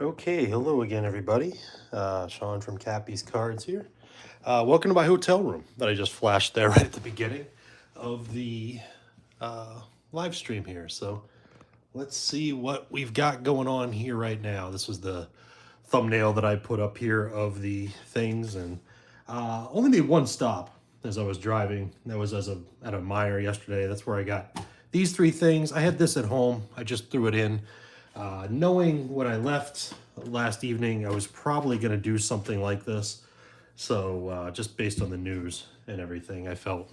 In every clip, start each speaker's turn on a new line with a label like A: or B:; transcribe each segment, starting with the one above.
A: Okay, hello again, everybody. Sean from Cappy's Cards here. Welcome to my hotel room that I just flashed there right at the beginning of the live stream here. So let's see what we've got going on here right now. This was the thumbnail that I put up here of the things, and only made one stop as I was driving. That was at a Meyer yesterday. That's where I got these three things. I had this at home. I just threw it in. Knowing when I left last evening, I was probably going to do something like this. So just based on the news and everything, I felt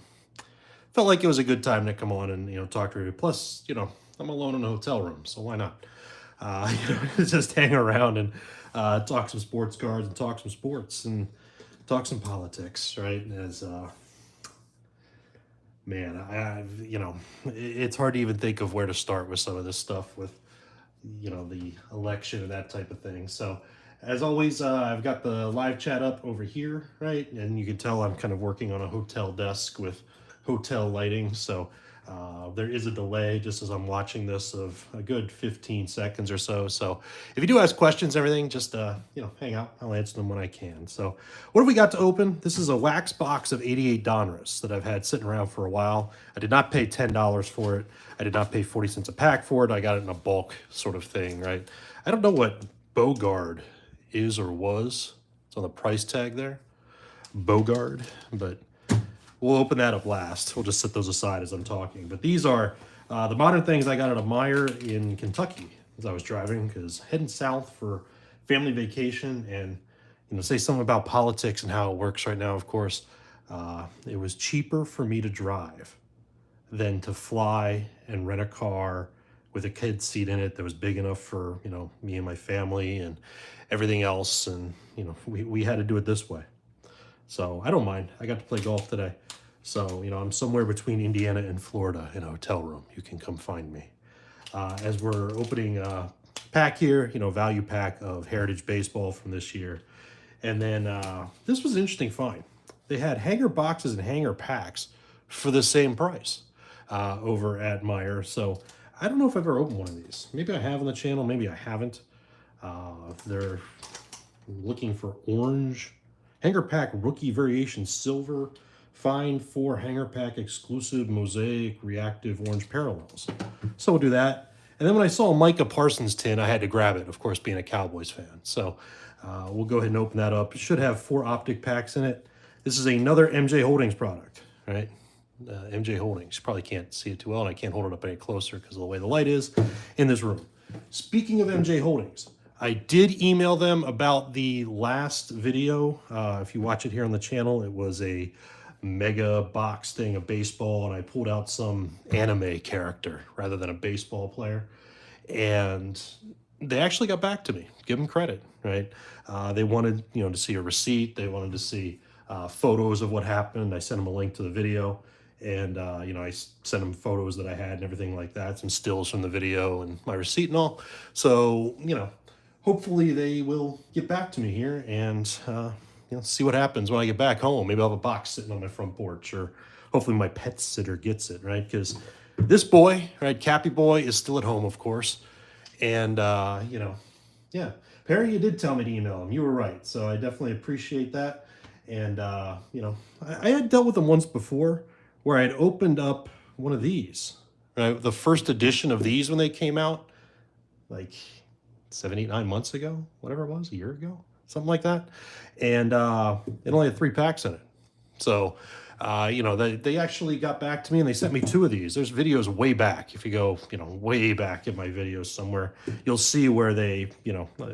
A: like it was a good time to come on and talk to you. Plus, I'm alone in a hotel room, so why not? Just hang around and talk some sports cards and talk some sports and talk some politics, right? As man, it's hard to even think of where to start with some of this stuff with the election and that type of thing. So as always, I've got the live chat up over here, right? And you can tell I'm kind of working on a hotel desk with hotel lighting. So there is a delay just as I'm watching this of a good 15 seconds or so. So if you do ask questions, everything, just hang out. I'll answer them when I can. So what have we got to open? This is a wax box of 88 Donruss that I've had sitting around for a while. I did not pay $10 for it. I did not pay 40 cents a pack for it. I got it in a bulk sort of thing, right? I don't know what Bogard is or was. It's on the price tag there. Bogard, but we'll open that up last. We'll just set those aside as I'm talking. But these are the modern things I got at a Meyer in Kentucky as I was driving, because heading south for family vacation and say something about politics and how it works right now. Of course, it was cheaper for me to drive than to fly and rent a car with a kid seat in it that was big enough for me and my family and everything else. And we had to do it this way. So I don't mind. I got to play golf today. So, I'm somewhere between Indiana and Florida in a hotel room. You can come find me. As we're opening a pack here, value pack of Heritage Baseball from this year. And then this was an interesting find. They had hanger boxes and hanger packs for the same price over at Meyer. So I don't know if I've ever opened one of these. Maybe I have on the channel. Maybe I haven't. They're looking for orange hanger pack rookie variation silver fine 4 hanger pack exclusive mosaic reactive orange parallels. So we'll do that. And then when I saw a Micah Parsons tin, I had to grab it, of course, being a Cowboys fan. So we'll go ahead and open that up. It should have 4 optic packs in it. This is another MJ Holdings product, right? MJ Holdings. You probably can't see it too well, and I can't hold it up any closer because of the way the light is in this room. Speaking of MJ Holdings, I did email them about the last video. If you watch it here on the channel, it was a mega box thing of baseball, and I pulled out some anime character rather than a baseball player. And they actually got back to me. Give them credit, right? They wanted, to see a receipt. They wanted to see photos of what happened. I sent them a link to the video, and I sent them photos that I had and everything like that, some stills from the video and my receipt and all. So, hopefully they will get back to me here and see what happens when I get back home. Maybe I'll have a box sitting on my front porch, or hopefully my pet sitter gets it, right? Because this boy, right, Cappy Boy, is still at home, of course. And, yeah. Perry, you did tell me to email him. You were right. So I definitely appreciate that. And, I had dealt with them once before where I had opened up one of these, right? The first edition of these when they came out, like 7, 8, 9 months ago, whatever it was, a year ago, something like that. And it only had 3 packs in it. So, they actually got back to me and they sent me 2 of these. There's videos way back. If you go, way back in my videos somewhere, you'll see where they,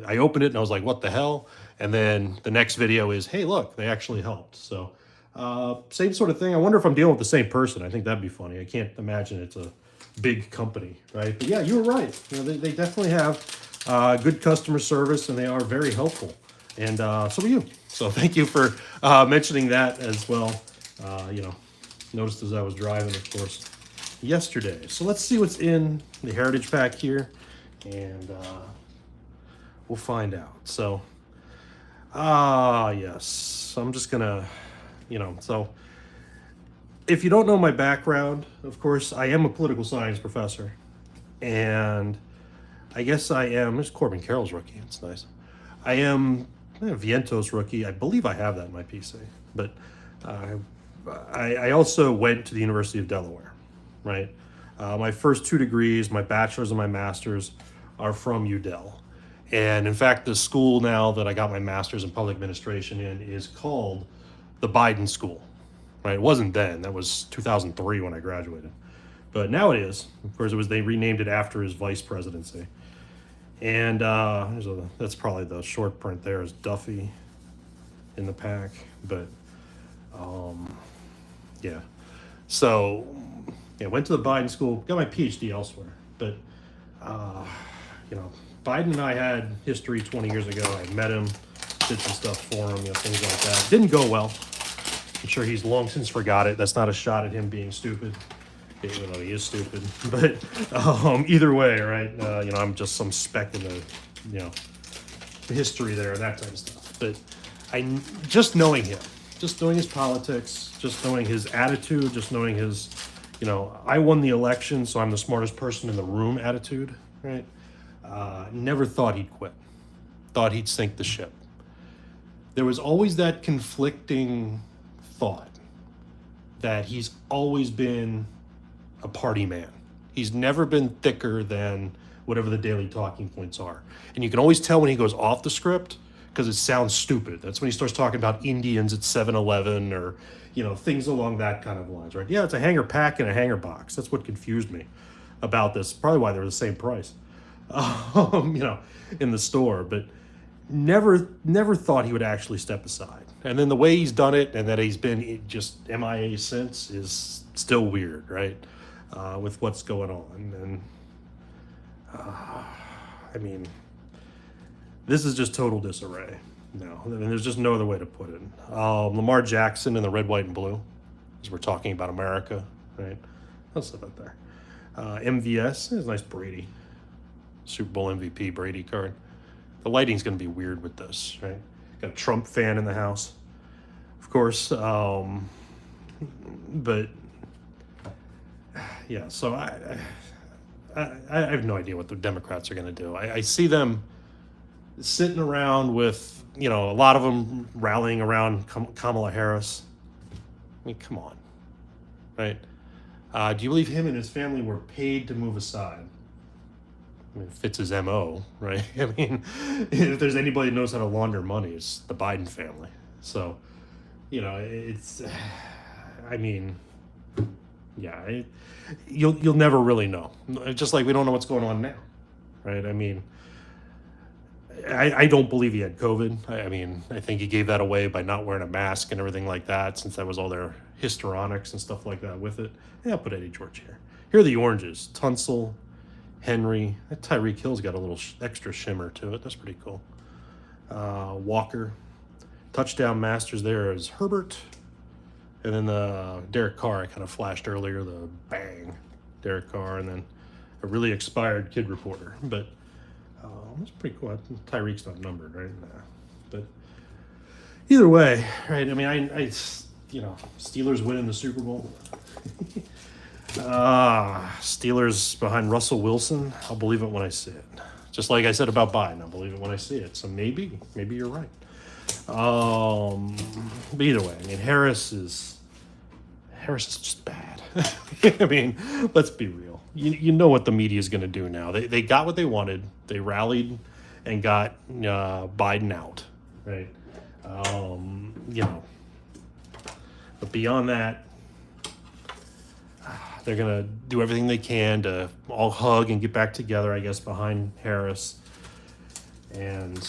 A: I opened it and I was like, what the hell? And then the next video is, hey, look, they actually helped. So same sort of thing. I wonder if I'm dealing with the same person. I think that'd be funny. I can't imagine it's a big company, right? But yeah, you were right. They definitely have good customer service, and they are very helpful. And so are you. So thank you for mentioning that as well. Noticed as I was driving, of course, yesterday. So let's see what's in the Heritage pack here, and we'll find out. So, yes, I'm just gonna, so if you don't know my background, of course, I am a political science professor, and I guess I am. There's Corbin Carroll's rookie. It's nice. I am Vientos rookie. I believe I have that in my PC. But uh, I also went to the University of Delaware, right? My first two degrees, my bachelor's and my master's, are from UDel. And in fact, the school now that I got my master's in public administration in is called the Biden School, right? It wasn't then. That was 2003 when I graduated. But now it is. Of course, they renamed it after his vice presidency. And that's probably the short print there is Duffy in the pack. But yeah. So, yeah, went to the Biden School, got my PhD elsewhere. But, Biden and I had history 20 years ago. I met him, did some stuff for him, things like that. Didn't go well. I'm sure he's long since forgot it. That's not a shot at him being stupid, even though he is stupid. But either way, right? I'm just some speck in the history there, that type of stuff. But just knowing him, just knowing his politics, just knowing his attitude, just knowing his, I won the election, so I'm the smartest person in the room attitude, right? Never thought he'd quit. Thought he'd sink the ship. There was always that conflicting thought that he's always been a party man. He's never been thicker than whatever the daily talking points are. And you can always tell when he goes off the script because it sounds stupid. That's when he starts talking about Indians at 7-Eleven or, things along that kind of lines, right? Yeah, it's a hanger pack and a hanger box. That's what confused me about this. Probably why they were the same price, in the store. But never thought he would actually step aside. And then the way he's done it and that he's been just MIA since is still weird, right? With what's going on. And this is just total disarray. No, there's just no other way to put it. Lamar Jackson in the red, white, and blue, as we're talking about America, right? I'll set that there. MVS is nice Brady, Super Bowl MVP Brady card. The lighting's going to be weird with this, right? Got a Trump fan in the house, of course. But yeah, so I have no idea what the Democrats are going to do. I see them sitting around with, a lot of them rallying around Kamala Harris. I mean, come on, right? Do you believe him and his family were paid to move aside? I mean, it fits his MO, right? I mean, if there's anybody who knows how to launder money, it's the Biden family. So, it's, you'll never really know. Just like we don't know what's going on now, right? I don't believe he had COVID. I think he gave that away by not wearing a mask and everything like that, since that was all their histrionics and stuff like that with it. Yeah, I'll put Eddie George here. Here are the oranges. Tunsil, Henry. That Tyreek Hill's got a little extra shimmer to it. That's pretty cool. Walker. Touchdown masters there is Herbert. And then the Derek Carr I kind of flashed earlier, the bang, Derek Carr, and then a really expired kid reporter. But that's pretty cool. Tyreek's not numbered, right? But either way, right? Steelers winning the Super Bowl. Steelers behind Russell Wilson. I'll believe it when I see it. Just like I said about Biden, I'll believe it when I see it. So maybe you're right. But either way, Harris is just bad. Let's be real. You know what the media is going to do now. They got what they wanted. They rallied and got Biden out, right? But beyond that, they're going to do everything they can to all hug and get back together, I guess, behind Harris. And,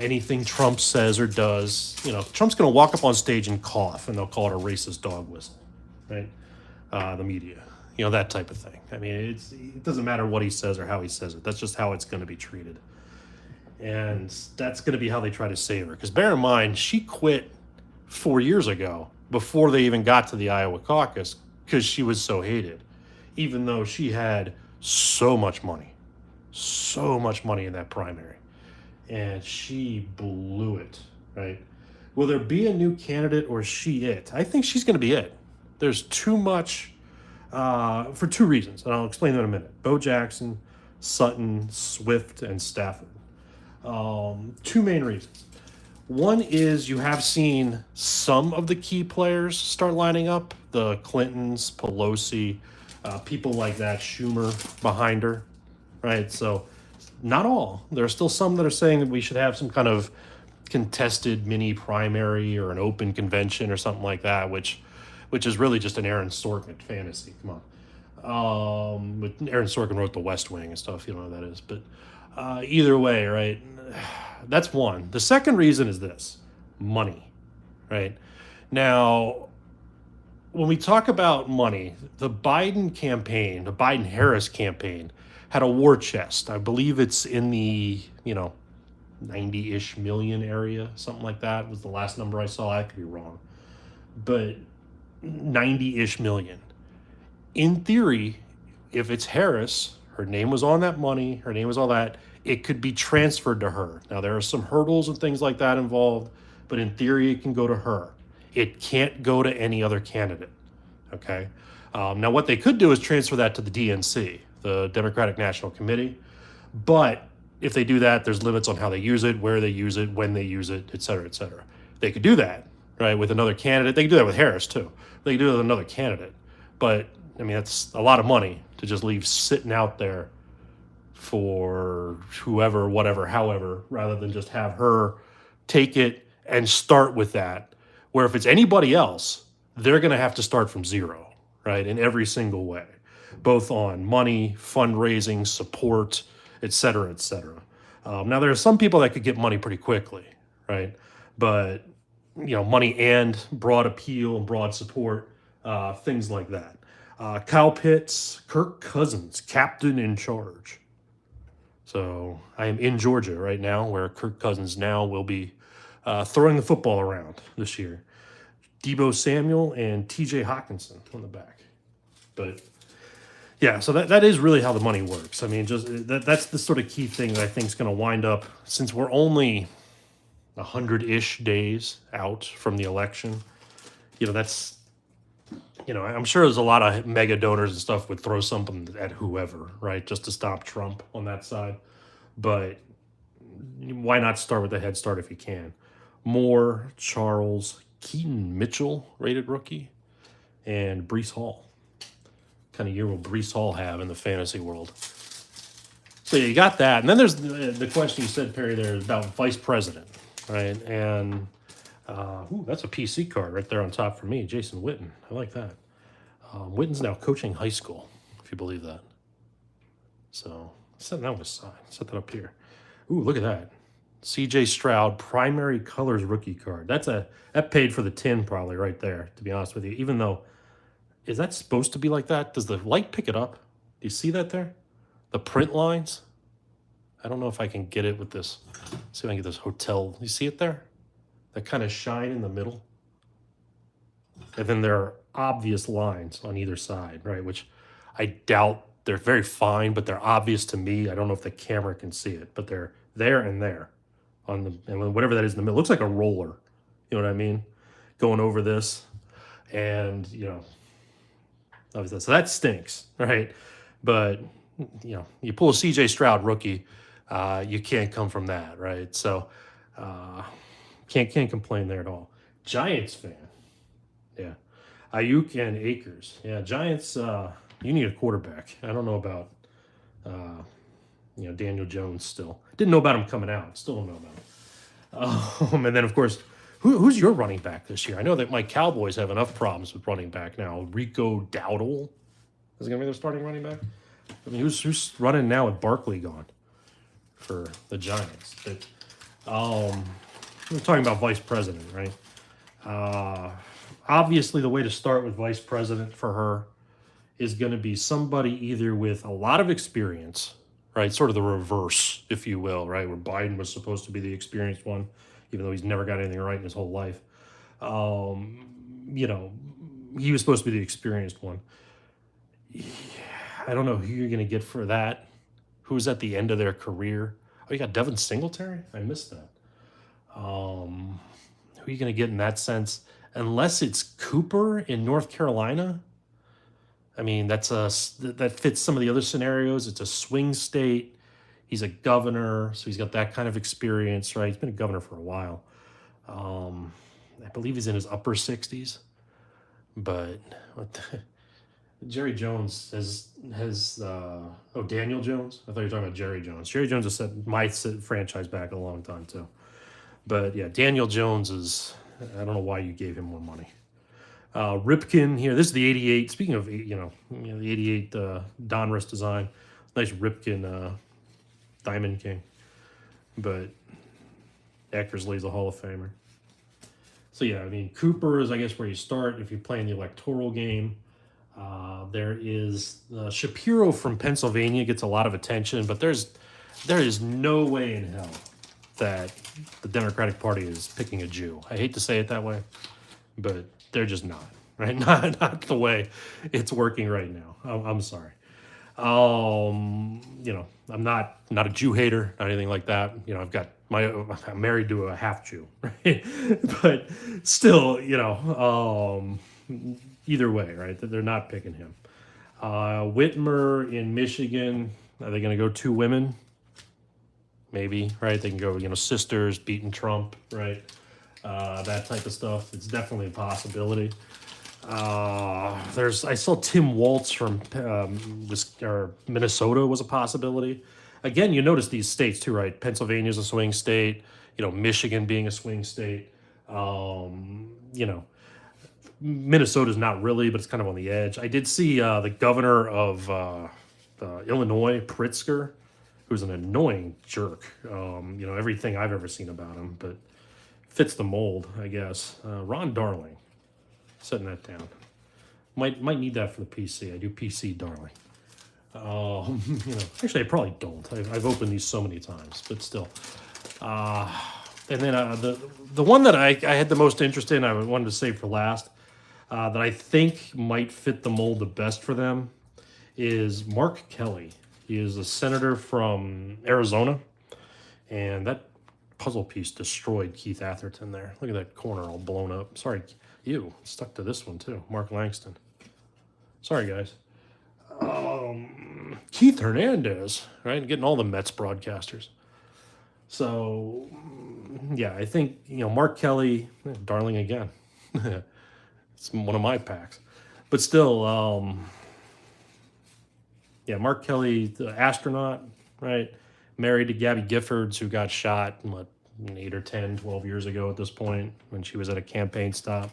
A: anything Trump says or does, Trump's going to walk up on stage and cough, and they'll call it a racist dog whistle, right? The media, that type of thing. It doesn't matter what he says or how he says it. That's just how it's going to be treated. And that's going to be how they try to save her. Because bear in mind, she quit 4 years ago before they even got to the Iowa caucus because she was so hated, even though she had so much money in that primary. And she blew it, right? Will there be a new candidate or is she it? I think she's going to be it. There's too much, for two reasons, and I'll explain them in a minute. Bo Jackson, Sutton, Swift, and Stafford. Two main reasons. One is you have seen some of the key players start lining up. The Clintons, Pelosi, people like that, Schumer behind her, right? So not all. There are still some that are saying that we should have some kind of contested mini primary or an open convention or something like that, which is really just an Aaron Sorkin fantasy. Come on. But Aaron Sorkin wrote The West Wing and stuff. You know what that is. But either way, right? That's one. The second reason is this: money, right? Now, when we talk about money, the Biden campaign, the Biden-Harris campaign, had a war chest. I believe it's in the 90-ish million area, something like that was the last number I saw. I could be wrong, but 90-ish million. In theory, if it's Harris, her name was on that money, her name was all that, it could be transferred to her. Now, there are some hurdles and things like that involved, but in theory, it can go to her. It can't go to any other candidate, okay? Now, what they could do is transfer that to the DNC, the Democratic National Committee, but if they do that, there's limits on how they use it, where they use it, when they use it, et cetera, et cetera. They could do that, right, with another candidate. They could do that with Harris, too. They could do it with another candidate. But, I mean, that's a lot of money to just leave sitting out there for whoever, whatever, however, rather than just have her take it and start with that. Where if it's anybody else, they're going to have to start from zero, right, in every single way, both on money, fundraising, support, et cetera, et cetera. Now, there are some people that could get money pretty quickly, right? But, money and broad appeal and broad support, things like that. Kyle Pitts, Kirk Cousins, captain in charge. So I am in Georgia right now, where Kirk Cousins now will be throwing the football around this year. Debo Samuel and TJ Hawkinson on the back. But yeah, so that is really how the money works. I mean, just that's the sort of key thing that I think is going to wind up, since we're only 100-ish days out from the election. That's, I'm sure there's a lot of mega donors and stuff would throw something at whoever, right, just to stop Trump on that side. But why not start with a head start if you can? Moore, Charles, Keaton Mitchell, rated rookie, and Breece Hall. Kind of year will Breece Hall have in the fantasy world? So you got that. And then there's the question you said, Perry, there about vice president, right? And that's a PC card right there on top for me. Jason Witten. I like that. Witten's now coaching high school, if you believe that. So set that one aside. Set that up here. Ooh, look at that. CJ Stroud, primary colors rookie card. That paid for the tin probably right there, to be honest with you. Even though, is that supposed to be like that? Does the light pick it up? Do you see that there? The print lines? I don't know if I can get it with this. See if I can get this hotel. You see it there? That kind of shine in the middle. And then there are obvious lines on either side, right? Which I doubt they're very fine, but they're obvious to me. I don't know if the camera can see it, but they're there and there on and whatever that is in the middle. It looks like a roller. You know what I mean? Going over this, and obviously, so that stinks, right? But you pull a CJ Stroud rookie, you can't come from that, right? So can't complain there at all. Giants fan, yeah. Ayuk and Akers, yeah. Giants, you need a quarterback. I don't know about Daniel Jones still. Didn't know about him coming out. Still don't know about him. And then of course, who's your running back this year? I know that my Cowboys have enough problems with running back now. Rico Dowdle is going to be their starting running back. I mean, who's running now with Barkley gone for the Giants? But we're talking about vice president, right? Obviously, the way to start with vice president for her is going to be somebody either with a lot of experience, right? Sort of the reverse, if you will, right? Where Biden was supposed to be the experienced one, even though he's never got anything right in his whole life. He was supposed to be the experienced one. I don't know who you're going to get for that. Who's at the end of their career? Oh, you got Devin Singletary? I missed that. Who are you going to get in that sense? Unless it's Cooper in North Carolina. I mean, that fits some of the other scenarios. It's a swing state. He's a governor, so he's got that kind of experience, right? He's been a governor for a while. I believe he's in his upper 60s, but Jerry Jones has Daniel Jones. I thought you were talking about Jerry Jones. Jerry Jones has set my franchise back a long time too. But yeah, Daniel Jones is. I don't know why you gave him more money. Ripken here. This is the '88. Speaking of the '88 Donruss design, nice Ripken Diamond King. But Eckersley's a Hall of Famer. So yeah, I mean Cooper is I guess where you start if you're playing the electoral game. There is Shapiro from Pennsylvania gets a lot of attention, but there is no way in hell that the Democratic Party is picking a Jew. I hate to say it that way, but they're just not, right? Not the way it's working right now. I'm sorry. I'm not a Jew hater, not anything like that. I'm married to a half Jew, right? But still, either way, right? They're not picking him. Whitmer in Michigan, are they going to go two women? Maybe, right? They can go, sisters beating Trump, right? That type of stuff. It's definitely a possibility. I saw Tim Waltz from Minnesota was a possibility. Again, you notice these states too, right? Pennsylvania's a swing state. Michigan being a swing state. Minnesota's not really, but it's kind of on the edge. I did see the governor of Illinois, Pritzker, who's an annoying jerk. Everything I've ever seen about him, but fits the mold, I guess. Ron Darling, setting that down. Might need that for the PC. I do PC Darling. Actually, I probably don't. I've opened these so many times, but still. And then the one that I had the most interest in, I wanted to save for last, that I think might fit the mold the best for them, is Mark Kelly. He is a senator from Arizona, and that puzzle piece destroyed Keith Atherton there. Look at that corner all blown up. Sorry, stuck to this one too. Mark Langston. Sorry, guys. Keith Hernandez, right? Getting all the Mets broadcasters. So, yeah, I think, Mark Kelly, Darling again. It's one of my packs. But still, Mark Kelly, the astronaut, right? Married to Gabby Giffords, who got shot, 8 or 10, 12 years ago at this point when she was at a campaign stop.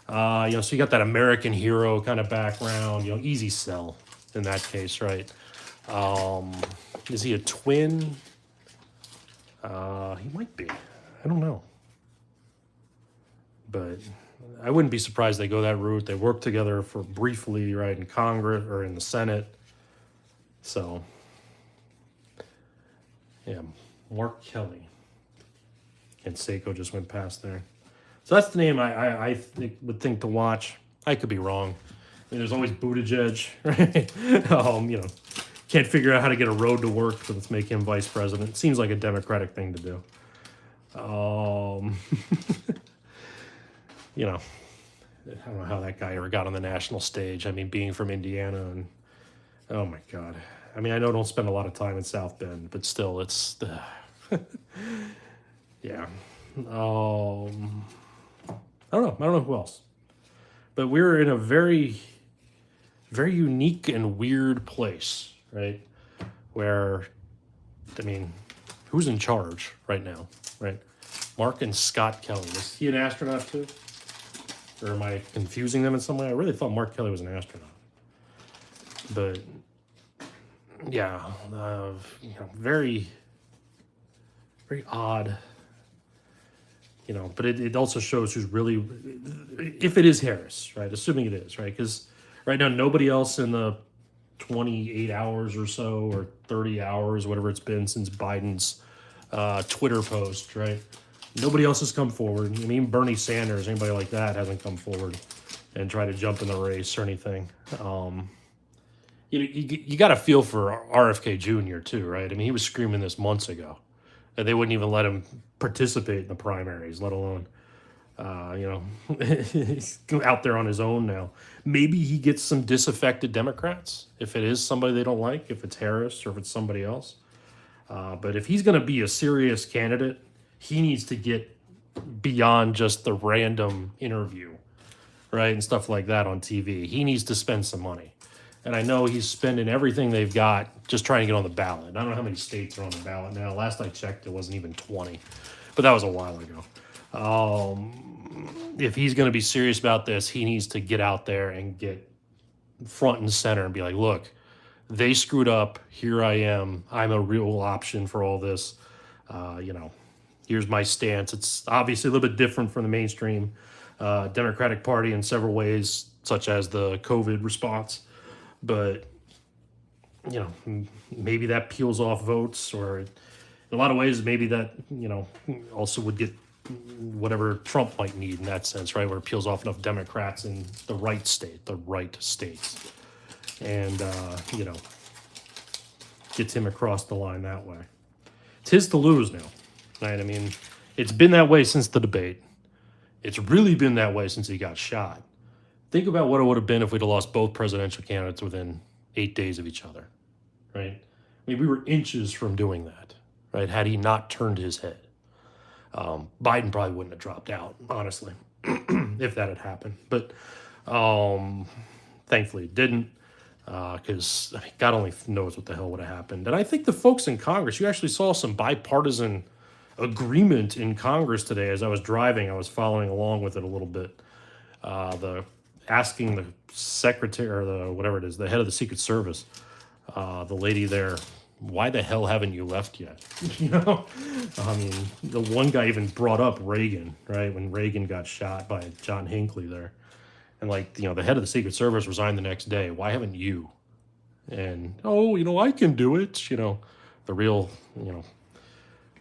A: So you got that American hero kind of background, easy sell in that case, right? Is he a twin? He might be. I don't know. But I wouldn't be surprised they go that route. They work together for briefly, right, in Congress or in the Senate. So, yeah, Mark Kelly. Canseco just went past there. So that's the name I would think to watch. I could be wrong. I mean, there's always Buttigieg, right? Can't figure out how to get a road to work, but let's make him vice president. Seems like a Democratic thing to do. I don't know how that guy ever got on the national stage. I mean, being from Indiana and, oh my God. I mean, I know I don't spend a lot of time in South Bend, but still, it's, yeah. I don't know who else. But we're in a very, very unique and weird place, right? Where, I mean, who's in charge right now, right? Mark and Scott Kelly. Was he an astronaut too? Or am I confusing them in some way? I really thought Mark Kelly was an astronaut. But, yeah, very, very odd. But it also shows who's really, if it is Harris, right? Assuming it is, right? Because right now, nobody else in the 28 hours or so, or 30 hours, whatever it's been since Biden's Twitter post, right? Nobody else has come forward. I mean, Bernie Sanders, anybody like that hasn't come forward and tried to jump in the race or anything. You got to feel for RFK Jr. too, right? I mean, he was screaming this months ago. And they wouldn't even let him participate in the primaries, let alone You know, he's out there on his own now. Maybe he gets some disaffected Democrats if it is somebody they don't like, if it's Harris or if it's somebody else. But if he's going to be a serious candidate, he needs to get beyond just the random interview, right, and stuff like that on TV. He needs to spend some money. And I know he's spending everything they've got just trying to get on the ballot. I don't know how many states are on the ballot now. Last I checked, it wasn't even 20, but that was a while ago. If he's going to be serious about this, he needs to get out there and get front and center and be like, look, they screwed up. Here I am. I'm a real option for all this. You know, here's my stance. It's obviously a little bit different from the mainstream Democratic Party in several ways, such as the COVID response. But, you know, maybe that peels off votes, or in a lot of ways, maybe that, you know, also would get whatever Trump might need in that sense, right? Where it peels off enough Democrats in the right states. And, you know, gets him across the line that way. It's his to lose now, right? I mean, it's been that way since the debate. It's really been that way since he got shot. Think about what it would have been if we'd have lost both presidential candidates within 8 days of each other, right? I mean, we were inches from doing that, right? Had he not turned his head. Biden probably wouldn't have dropped out, honestly, if that had happened. But thankfully it didn't, because I mean, God only knows what the hell would have happened. And I think the folks in Congress, you actually saw some bipartisan agreement in Congress today. As I was driving, I was following along with it a little bit. Asking the secretary, or the whatever it is, the head of the Secret Service, the lady there, why the hell haven't you left yet? You know, I mean, the one guy even brought up Reagan, right, when Reagan got shot by John Hinckley there, and like, you know, the head of the Secret Service resigned the next day. Why haven't you? And oh, you know, I can do it. You know, the real, you know,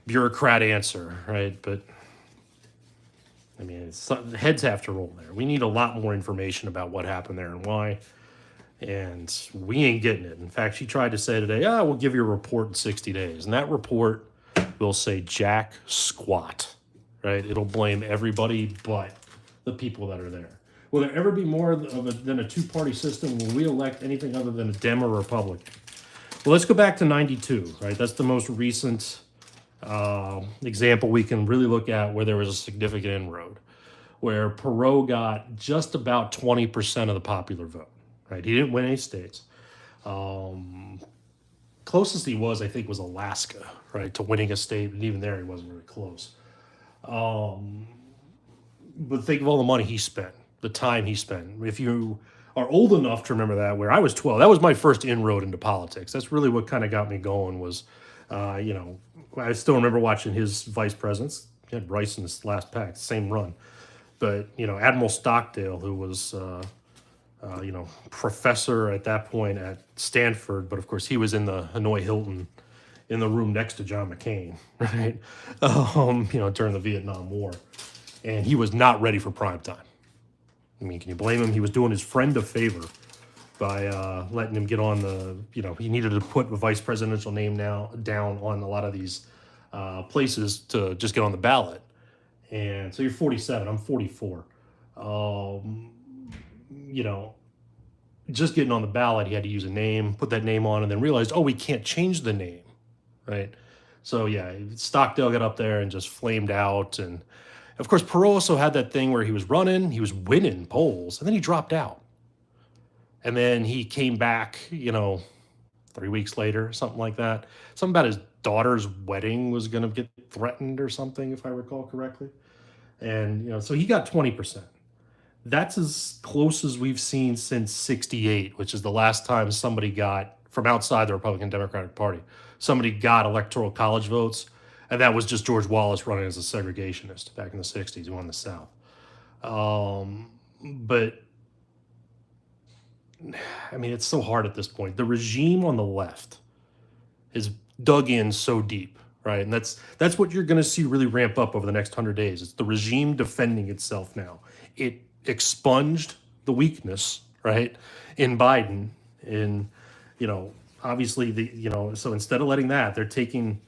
A: bureaucrat answer, right? But I mean, heads have to roll there. We need a lot more information about what happened there and why. And we ain't getting it. In fact, she tried to say today, we'll give you a report in 60 days. And that report will say jack squat, right? It'll blame everybody but the people that are there. Will there ever be more than a two-party system? Will we elect anything other than a Dem or Republican? Well, let's go back to 92, right? That's the most recent example we can really look at where there was a significant inroad, where Perot got just about 20% of the popular vote. Right, he didn't win any states. Closest he was, I think, was Alaska, right, to winning a state, and even there he wasn't very close. But think of all the money he spent, the time he spent. If you are old enough to remember that, where I was 12, that was my first inroad into politics. That's really what kind of got me going. Was, you know, I still remember watching his vice presidents. He had Rice in his last pack, same run. But, you know, Admiral Stockdale, who was you know, professor at that point at Stanford, but of course he was in the Hanoi Hilton in the room next to John McCain, right? You know, during the Vietnam War. And he was not ready for prime time. I mean, can you blame him? He was doing his friend a favor by letting him get on the, you know, he needed to put a vice presidential name down on a lot of these places to just get on the ballot. And so you're 47, I'm 44. You know, just getting on the ballot, he had to use a name, put that name on, and then realized, we can't change the name, right? So yeah, Stockdale got up there and just flamed out. And of course, Perot also had that thing where he was running, he was winning polls, and then he dropped out. And then he came back, you know, 3 weeks later, something like that. Something about his daughter's wedding was going to get threatened or something, if I recall correctly. And, you know, so he got 20%. That's as close as we've seen since 68, which is the last time somebody got, from outside the Republican Democratic Party, somebody got electoral college votes. And that was just George Wallace running as a segregationist back in the 60s, who won the South. But, I mean, it's so hard at this point. The regime on the left is dug in so deep, right? And that's what you're going to see really ramp up over the next 100 days. It's the regime defending itself now. It expunged the weakness, right, in Biden. In, you know, obviously so instead of letting that, they're taking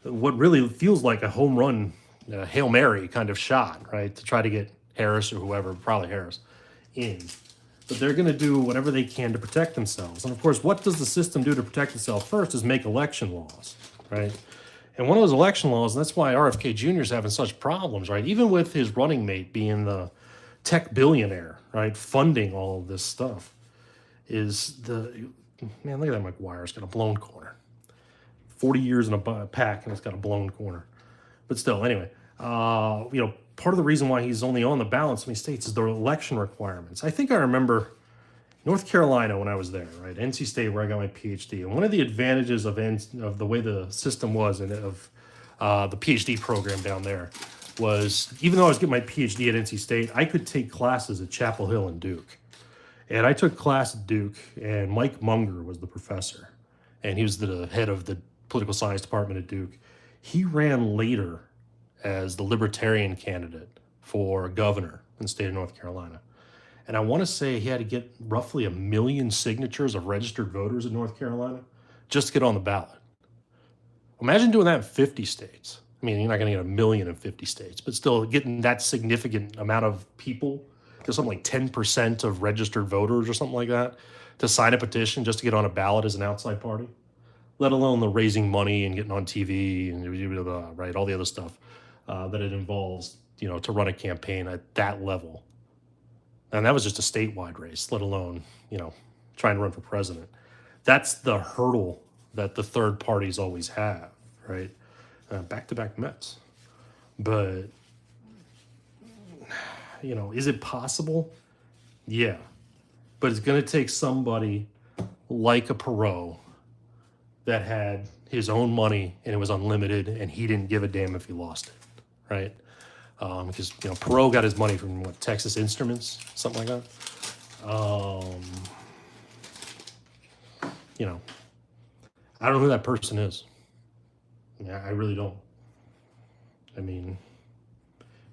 A: what really feels like a home run Hail Mary kind of shot, right, to try to get Harris or whoever, probably Harris, in. But they're going to do whatever they can to protect themselves. And of course, what does the system do to protect itself first is make election laws, right? And one of those election laws, and that's why RFK Jr. is having such problems, right? Even with his running mate being the tech billionaire, right, funding all of this stuff, is man, look at that McGuire. It's got a blown corner. 40 years in a pack, and it's got a blown corner. But still, anyway, part of the reason why he's only on the ballot in so many states is the election requirements. I think I remember North Carolina when I was there, right? NC State, where I got my PhD. And one of the advantages of the way the system was and of the PhD program down there was, even though I was getting my PhD at NC State, I could take classes at Chapel Hill and Duke. And I took class at Duke, and Mike Munger was the professor. And he was the head of the political science department at Duke. He ran later as the libertarian candidate for governor in the state of North Carolina. And I want to say he had to get roughly 1 million signatures of registered voters in North Carolina just to get on the ballot. Imagine doing that in 50 states. I mean, you're not going to get 1 million in 50 states, but still getting that significant amount of people, to something like 10% of registered voters or something like that, to sign a petition just to get on a ballot as an outside party, let alone the raising money and getting on TV and right, all the other stuff that it involves, to run a campaign at that level. And that was just a statewide race, let alone, trying to run for president. That's the hurdle that the third parties always have, right? Back-to-back Mets. But, is it possible? Yeah. But it's going to take somebody like a Perot that had his own money and it was unlimited and he didn't give a damn if he lost it, right? Because, Perot got his money from, Texas Instruments, something like that. I don't know who that person is. I really don't. I mean,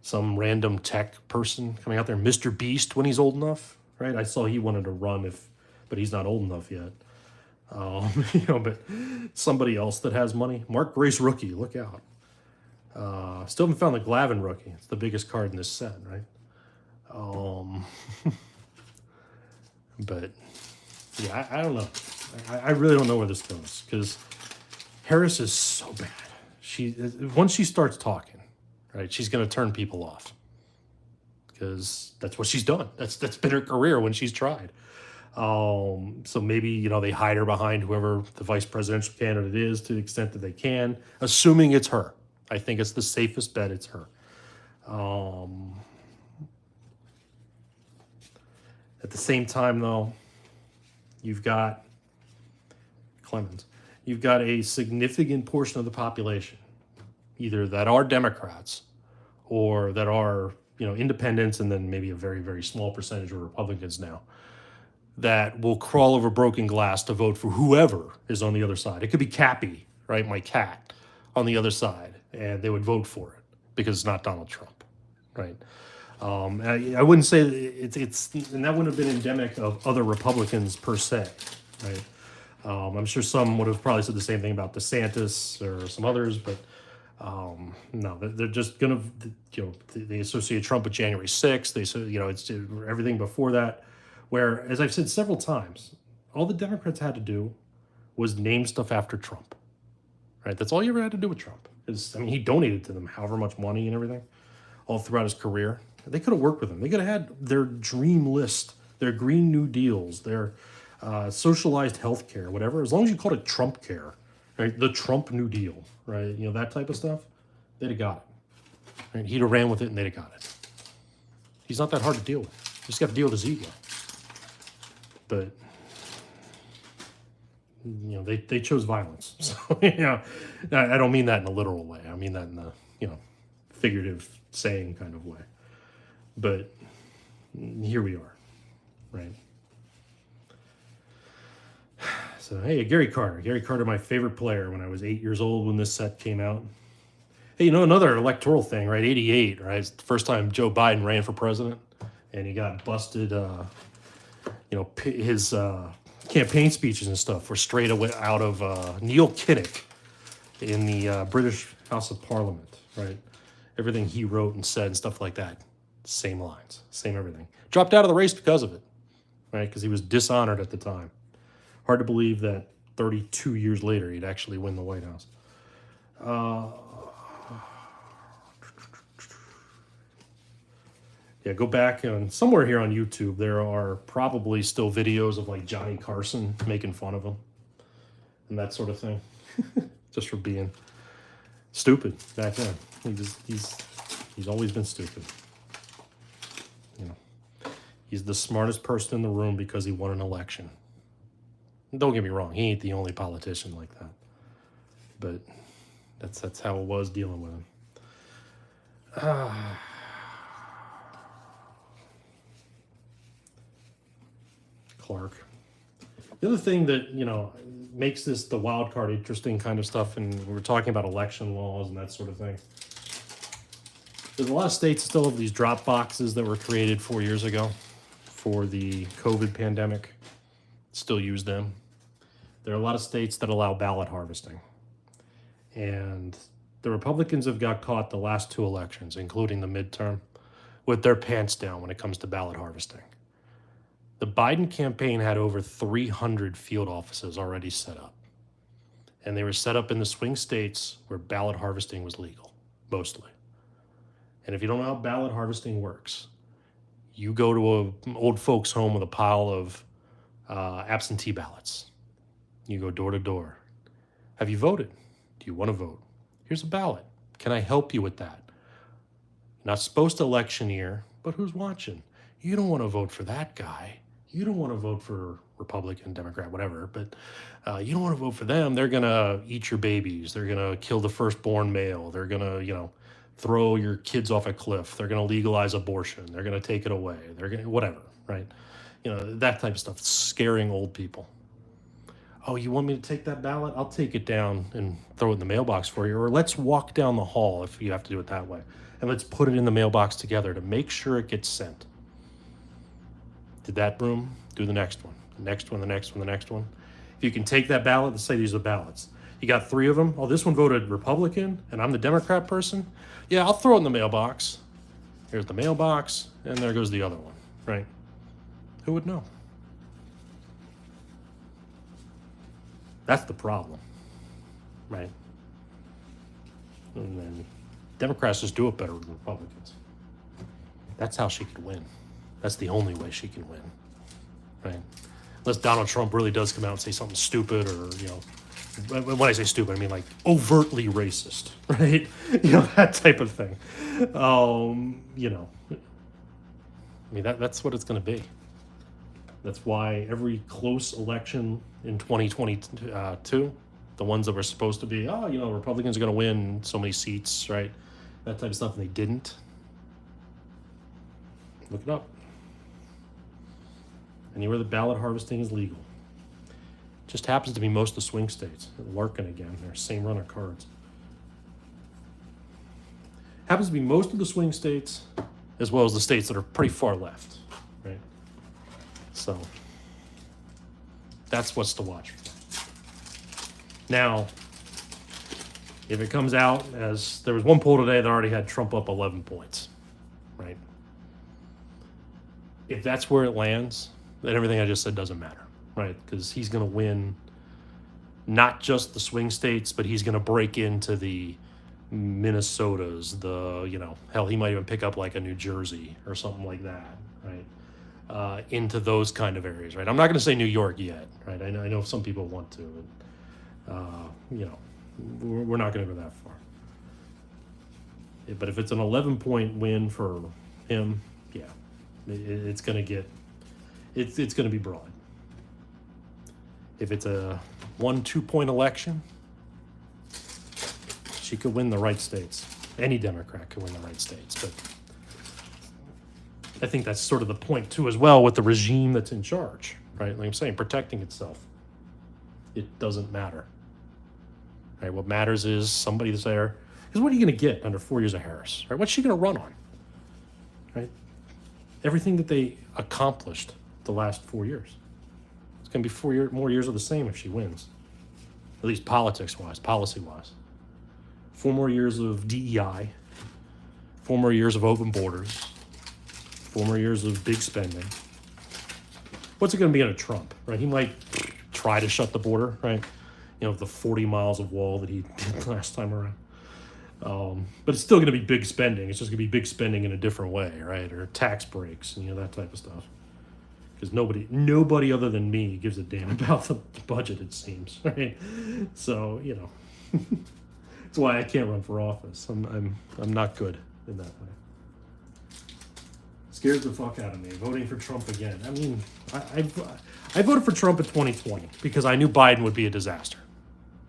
A: some random tech person coming out there, Mr. Beast when he's old enough, right? I saw he wanted to run but he's not old enough yet. But somebody else that has money. Mark Grace rookie, look out. Still haven't found the Glavine rookie. It's the biggest card in this set, right? But yeah, I don't know. I really don't know where this goes because Harris is so bad. Once she starts talking, right, she's going to turn people off because that's what she's done. That's been her career when she's tried. So maybe, they hide her behind whoever the vice presidential candidate is to the extent that they can, assuming it's her. I think it's the safest bet. It's her. At the same time, though, you've got Clemens. You've got a significant portion of the population, either that are Democrats or that are, independents, and then maybe a very, very small percentage of Republicans now, that will crawl over broken glass to vote for whoever is on the other side. It could be Cappy, right, my cat, on the other side, and they would vote for it because it's not Donald Trump, right? I wouldn't say it's and that wouldn't have been endemic of other Republicans per se, right? I'm sure some would have probably said the same thing about DeSantis or some others, but no, they're just gonna, they associate Trump with January 6th. It's everything before that. Where, as I've said several times, all the Democrats had to do was name stuff after Trump, right? That's all you ever had to do with Trump. He donated to them however much money and everything all throughout his career. They could have worked with him. They could have had their dream list, their Green New Deals, their socialized health care, whatever. As long as you called it Trump care, right? The Trump New Deal, right? That type of stuff, they'd have got it. Right? He'd have ran with it and they'd have got it. He's not that hard to deal with. You just got to deal with his ego. But, they chose violence. So, I don't mean that in a literal way. I mean that in a, figurative saying kind of way. But here we are, right? So, hey, Gary Carter, my favorite player when I was 8 years old when this set came out. Hey, another electoral thing, right? 88, right? It's the first time Joe Biden ran for president, and he got busted. His campaign speeches and stuff were straight away out of Neil Kinnock in the British House of Parliament, right? Everything he wrote and said and stuff like that, same lines, same everything. Dropped out of the race because of it, right? Because he was dishonored at the time. Hard to believe that 32 years later he'd actually win the White House. Yeah, go back and somewhere here on YouTube there are probably still videos of like Johnny Carson making fun of him and that sort of thing, just for being stupid back then. He's always been stupid. You know, he's the smartest person in the room because he won an election. And don't get me wrong, he ain't the only politician like that, but that's how it was dealing with him. Clark. The other thing that, you know, makes this the wild card interesting kind of stuff, and we're talking about election laws and that sort of thing. There's a lot of states still have these drop boxes that were created 4 years ago for the COVID pandemic. Still use them. There are a lot of states that allow ballot harvesting. And the Republicans have got caught the last 2 elections, including the midterm, with their pants down when it comes to ballot harvesting. The Biden campaign had over 300 field offices already set up. And they were set up in the swing states where ballot harvesting was legal, mostly. And if you don't know how ballot harvesting works, you go to an old folks' home with a pile of absentee ballots. You go door to door. Have you voted? Do you want to vote? Here's a ballot. Can I help you with that? Not supposed to electioneer, but who's watching? You don't want to vote for that guy. You don't want to vote for Republican, Democrat, whatever, but you don't want to vote for them. They're going to eat your babies. They're going to kill the firstborn male. They're going to, you know, throw your kids off a cliff. They're going to legalize abortion. They're going to take it away. They're going to, whatever, right? You know, that type of stuff. It's scaring old people. Oh, you want me to take that ballot? I'll take it down and throw it in the mailbox for you. Or let's walk down the hall if you have to do it that way. And let's put it in the mailbox together to make sure it gets sent. Did that room, do the next one, the next one, the next one, the next one. If you can take that ballot, let's say these are ballots. You got 3 of them. Oh, this one voted Republican, and I'm the Democrat person. Yeah, I'll throw it in the mailbox. Here's the mailbox, and there goes the other one, right? Who would know? That's the problem, right? And then Democrats just do it better than Republicans. That's how she could win. That's the only way she can win, right? Unless Donald Trump really does come out and say something stupid, or, you know, when I say stupid, I mean like overtly racist, right? You know, that type of thing. You know, I mean, that's what it's going to be. That's why every close election in 2022, the ones that were supposed to be, oh, you know, Republicans are going to win so many seats, right? That type of stuff, and they didn't. Look it up. Anywhere the ballot harvesting is legal. Just happens to be most of the swing states. They're lurking again. They're same run of cards. Happens to be most of the swing states, as well as the states that are pretty far left, right? So that's what's to watch for. Now, if it comes out as there was one poll today that already had Trump up 11 points, right? If that's where it lands, then everything I just said doesn't matter, right? Because he's going to win not just the swing states, but he's going to break into the Minnesotas, the, you know, hell, he might even pick up like a New Jersey or something like that, right? Into those kind of areas, right? I'm not going to say New York yet, right? I know some people want to, but, you know, we're not going to go that far. But if it's an 11-point win for him, yeah, it's going to get, it's going to be broad. If it's a 1-2 point election, she could win the right states. Any Democrat could win the right states, but I think that's sort of the point too, as well, with the regime that's in charge, right? Like I'm saying, protecting itself. It doesn't matter. Right? What matters is somebody that's there. Because what are you going to get under 4 years of Harris? Right? What's she going to run on? Right? Everything that they accomplished the last 4 years. It's going to be 4 more years of the same if she wins. At least politics-wise, policy-wise. 4 more years of DEI. 4 more years of open borders, 4 more years of big spending. What's it going to be under Trump, right? He might try to shut the border, right? You know, the 40 miles of wall that he did last time around. But it's still going to be big spending. It's just going to be big spending in a different way, right? Or tax breaks and, you know, that type of stuff. Because nobody other than me gives a damn about the budget, it seems, right? So, you know, that's why I can't run for office. I'm not good in that way. Scares the fuck out of me, voting for Trump again. I mean, I voted for Trump in 2020 because I knew Biden would be a disaster,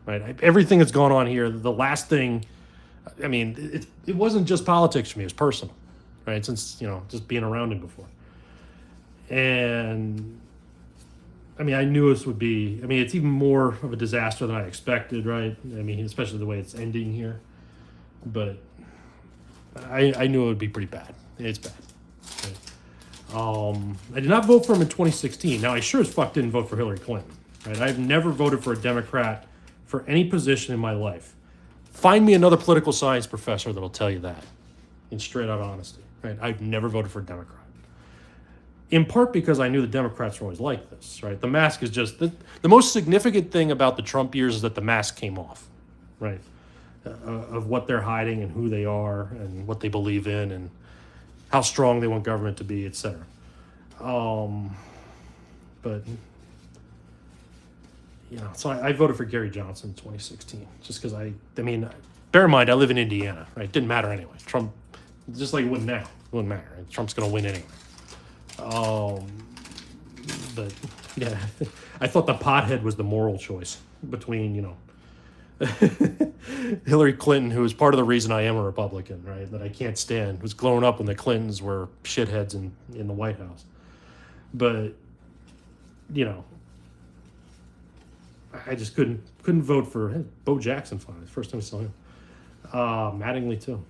A: right? Everything that's gone on here, the last thing, I mean, it wasn't just politics for me, it was personal, right? Since, you know, just being around him before. And, I mean, I knew this would be, I mean, it's even more of a disaster than I expected, right? I mean, especially the way it's ending here. But I knew it would be pretty bad. It's bad. Right? I did not vote for him in 2016. Now, I sure as fuck didn't vote for Hillary Clinton, right? I've never voted for a Democrat for any position in my life. Find me another political science professor that'll tell you that in straight out honesty, right? I've never voted for a Democrat. In part because I knew the Democrats were always like this, right? The mask is just, the most significant thing about the Trump years is that the mask came off, right? Of what they're hiding and who they are and what they believe in and how strong they want government to be, etc. But, you know, so I voted for Gary Johnson in 2016 just because I mean, bear in mind, I live in Indiana, right? It didn't matter anyway. Trump, just like it wouldn't now. It wouldn't matter. Right? Trump's going to win anyway. But yeah, I thought the pothead was the moral choice between, you know, Hillary Clinton, who was part of the reason I am a Republican, right? That I can't stand, was growing up when the Clintons were shitheads in the White House. But, you know, I just couldn't vote for him. Bo Jackson finally, first time I saw him. Mattingly too.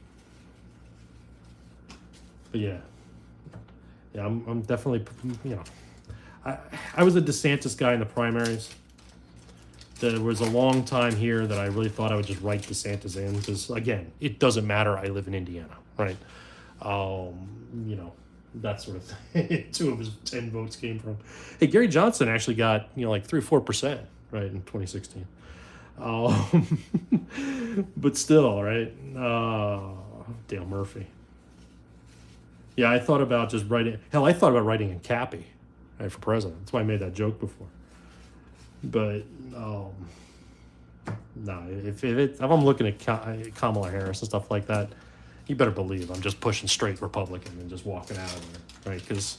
A: But yeah. Yeah, I'm definitely, you know, I was a DeSantis guy in the primaries. There was a long time here that I really thought I would just write DeSantis in because, again, it doesn't matter. I live in Indiana, right? You know, that sort of thing. 2 of his 10 votes came from. Hey, Gary Johnson actually got, you know, like 3 or 4%, right, in 2016. But still, right? Dale Murphy. Yeah, I thought about just writing. Hell, I thought about writing in Cappy, right, for president. That's why I made that joke before. But no, if I'm looking at Kamala Harris and stuff like that, you better believe I'm just pushing straight Republican and just walking out of there, right? Because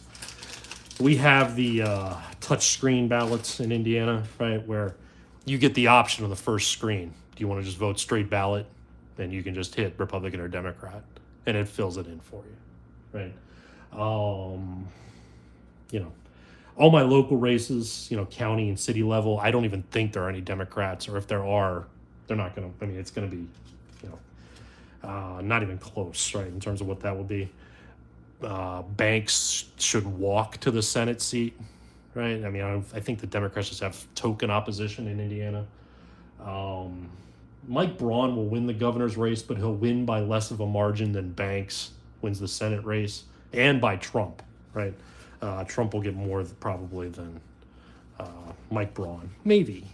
A: we have the touch screen ballots in Indiana, right, where you get the option on the first screen. Do you want to just vote straight ballot? Then you can just hit Republican or Democrat, and it fills it in for you. Right. You know, all my local races, you know, county and city level, I don't even think there are any Democrats, or if there are, they're not going to, I mean, it's going to be, you know, not even close, right, in terms of what that will be. Banks should walk to the Senate seat, right? I mean, I think the Democrats just have token opposition in Indiana. Mike Braun will win the governor's race, but he'll win by less of a margin than Banks wins the Senate race, and by Trump, right? Trump will get more probably than Mike Braun. Maybe.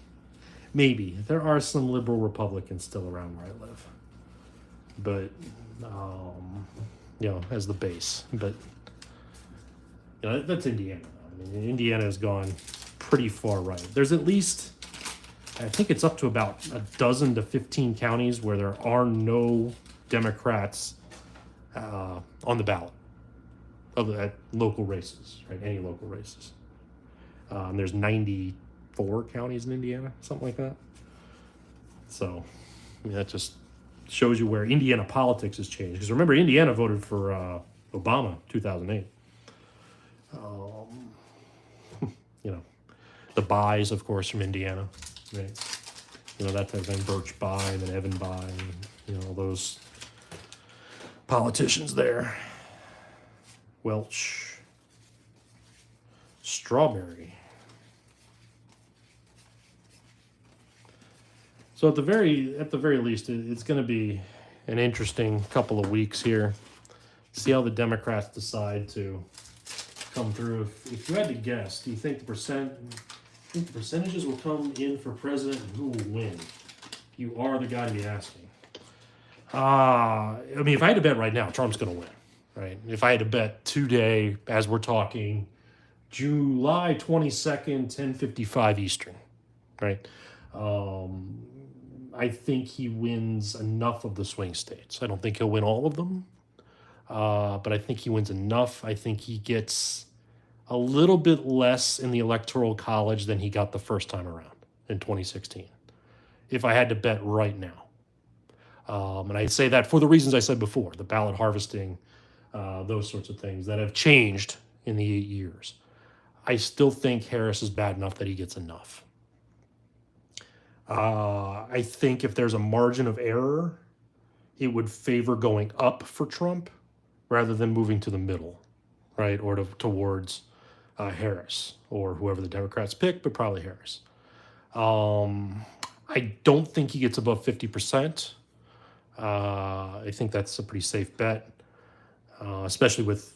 A: There are some liberal Republicans still around where I live. But, you know, as the base. But, you know, that's Indiana. I mean, Indiana has gone pretty far right. There's at least, I think it's up to about 12 to 15 counties where there are no Democrats on the ballot at local races, right? Any local races. There's 94 counties in Indiana, something like that. So, I mean, that just shows you where Indiana politics has changed. Because remember, Indiana voted for Obama 2008. You know, the Byes, of course, from Indiana, right? You know, that type of thing. Birch Bye and then Evan Bye, and, you know, all those politicians there. Welch. Strawberry. So at the very least, it's going to be an interesting couple of weeks here. See how the Democrats decide to come through. If you had to guess, do you think the percentages will come in for president and who will win? You are the guy to be asking. I mean, if I had to bet right now, Trump's going to win, right? If I had to bet today, as we're talking, July 22nd, 10:55 Eastern, right? I think he wins enough of the swing states. I don't think he'll win all of them, but I think he wins enough. I think he gets a little bit less in the Electoral College than he got the first time around in 2016, if I had to bet right now. And I say that for the reasons I said before, the ballot harvesting, those sorts of things that have changed in the 8 years. I still think Harris is bad enough that he gets enough. I think if there's a margin of error, it would favor going up for Trump rather than moving to the middle, right? Or towards Harris or whoever the Democrats pick, but probably Harris. I don't think he gets above 50%. I think that's a pretty safe bet, especially with,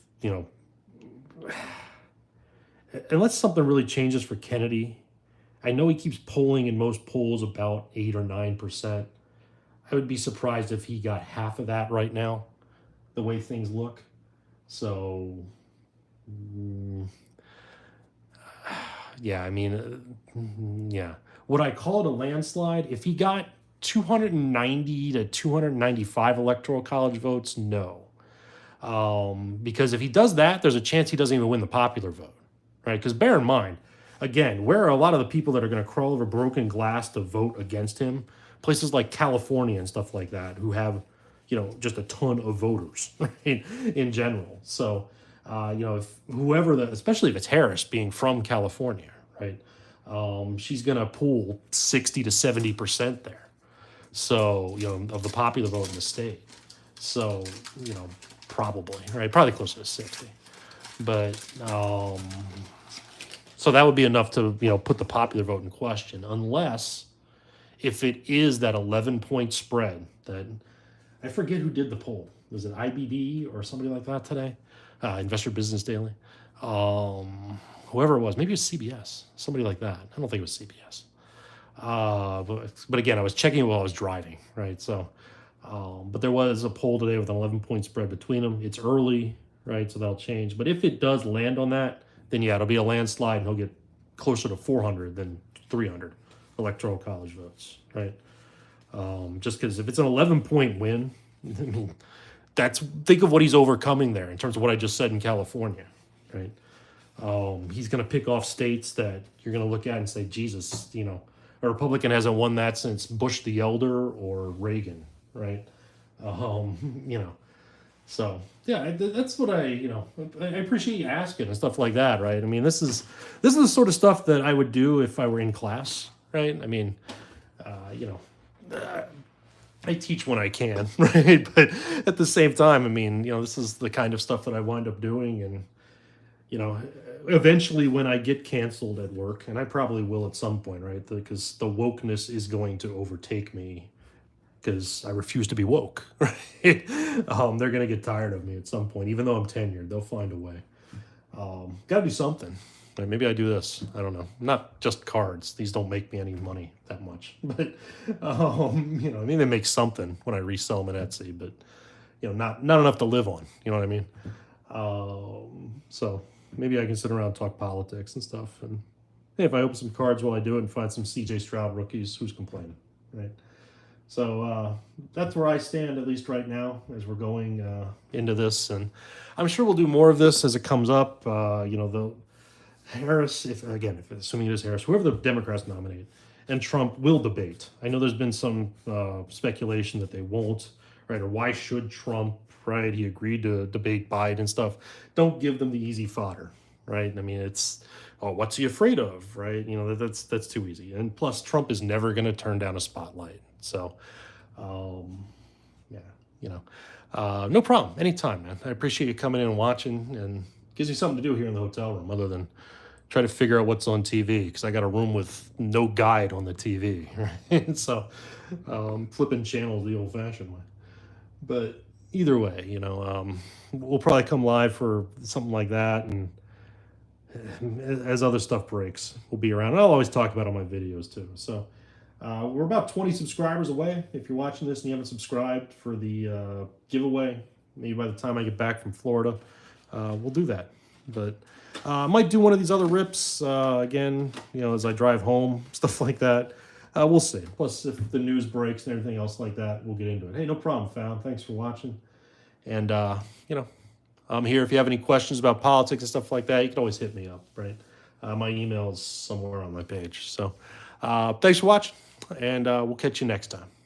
A: unless something really changes for Kennedy. I know he keeps polling in most polls about 8 or 9%. I would be surprised if he got half of that right now, the way things look. So, yeah, I mean, yeah. Would I call it a landslide? If he got 290 to 295 electoral college votes, no. Because if he does that, there's a chance he doesn't even win the popular vote, right? Because bear in mind, again, where are a lot of the people that are going to crawl over broken glass to vote against him? Places like California and stuff like that, who have, just a ton of voters, right, in general. So, if whoever especially if it's Harris being from California, right, she's going to pool 60 to 70% there. So, of the popular vote in the state. So, probably, right, probably closer to 60. But, so that would be enough to, put the popular vote in question, unless if it is that 11-point spread that, I forget who did the poll. Was it IBD or somebody like that today? Investor Business Daily. Whoever it was, maybe it was CBS, somebody like that. I don't think it was CBS. But again, I was checking it while I was driving, right? So, but there was a poll today with an 11-point spread between them. It's early, right? So that'll change. But if it does land on that, then yeah, it'll be a landslide and he'll get closer to 400 than 300 electoral college votes, right? Just because if it's an 11-point win, I mean, think of what he's overcoming there in terms of what I just said in California, right? He's going to pick off states that you're going to look at and say, Jesus, a Republican hasn't won that since Bush the Elder or Reagan, right? So yeah, that's what I appreciate you asking and stuff like that, right? I mean, this is the sort of stuff that I would do if I were in class, right? I mean, I teach when I can, right? But at the same time, I mean, this is the kind of stuff that I wind up doing, and eventually when I get canceled at work, and I probably will at some point, right? Because the wokeness is going to overtake me because I refuse to be woke, right? They're going to get tired of me at some point, even though I'm tenured. They'll find a way. Got to do something. Right, maybe I do this. I don't know. Not just cards. These don't make me any money that much. But, I mean, they make something when I resell them at Etsy, but, not enough to live on. You know what I mean? So maybe I can sit around and talk politics and stuff. And hey, if I open some cards while I do it and find some CJ Stroud rookies, who's complaining, right? So that's where I stand, at least right now, as we're going into this. And I'm sure we'll do more of this as it comes up. The Harris, assuming it is Harris, whoever the Democrats nominate, and Trump will debate. I know there's been some speculation that they won't, right? Or why should Trump, right? He agreed to debate Biden and stuff. Don't give them the easy fodder, right? I mean, it's, what's he afraid of, right? That's too easy. And plus, Trump is never going to turn down a spotlight. So, no problem. Anytime, man. I appreciate you coming in and watching, and gives me something to do here in the hotel room other than try to figure out what's on TV, because I got a room with no guide on the TV, right? So, flipping channels the old-fashioned way. But either way, we'll probably come live for something like that, and as other stuff breaks, we'll be around. And I'll always talk about it on my videos too. So we're about 20 subscribers away. If you're watching this and you haven't subscribed for the giveaway, maybe by the time I get back from Florida, we'll do that. But I might do one of these other rips again, as I drive home, stuff like that. We'll see. Plus, if the news breaks and everything else like that, we'll get into it. Hey, no problem, fam. Thanks for watching. And, I'm here. If you have any questions about politics and stuff like that, you can always hit me up, right? My email is somewhere on my page. So thanks for watching, and we'll catch you next time.